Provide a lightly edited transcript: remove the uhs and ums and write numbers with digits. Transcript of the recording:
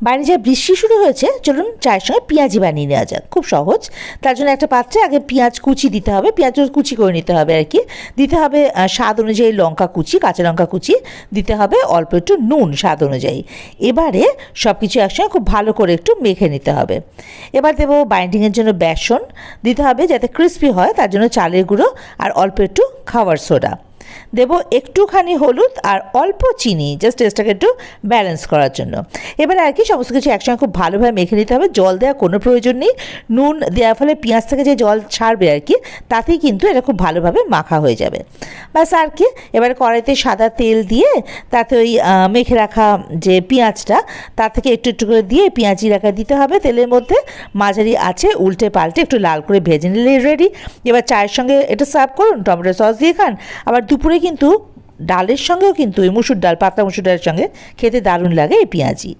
বাইরে যা বৃষ্টি শুরু হয়েছে, চলুন চায়ের সঙ্গে পেঁয়াজি বানিয়ে নেওয়া যাক। খুব সহজ। তার জন্য একটা পাত্রে আগে পেঁয়াজ কুচি দিতে হবে, পেঁয়াজ কুচি করে নিতে হবে আর কি। দিতে হবে স্বাদ অনুযায়ী লঙ্কা কুচি, কাঁচা লঙ্কা কুচি, দিতে হবে অল্প একটু নুন স্বাদ অনুযায়ী। এবারে সব কিছু একসঙ্গে খুব ভালো করে একটু মেখে নিতে হবে। এবার দেবো বাইন্ডিংয়ের জন্য বেসন, দিতে হবে যাতে ক্রিস্পি হয় তার জন্য চালের গুঁড়ো আর অল্প একটু খাবার সোডা। দেব একটুখানি হলুদ আর অল্প চিনি, জাস্ট টেস্টটাকে একটু ব্যালেন্স করার জন্য। এবার আর কি সমস্ত কিছু একসঙ্গে খুব ভালোভাবে মেখে নিতে হবে। জল দেওয়ার কোনো প্রয়োজন নেই। নুন দেওয়ার ফলে পেঁয়াজ থেকে যে জল ছাড়বে আর কি, তাতেই কিন্তু এটা খুব ভালোভাবে মাখা হয়ে যাবে। ব্যাস আর কি। এবার কড়াইতে সাদা তেল দিয়ে তাতে ওই মেখে রাখা যে পেঁয়াজটা, তার থেকে একটু একটু করে দিয়ে পেঁয়াজি রাখা দিতে হবে তেলের মধ্যে। মাঝারি আছে উল্টে পাল্টে একটু লাল করে ভেজে নিলে রেডি। এবার চায়ের সঙ্গে এটা সার্ভ করুন, টমেটো সস দিয়ে খান। আবার দুপুরে কিন্তু ডালের সঙ্গেও কিন্তু এই মুসুর ডাল, পাতলা মুসুর ডালের সঙ্গে খেতে দারুণ লাগে এই পেঁয়াজি।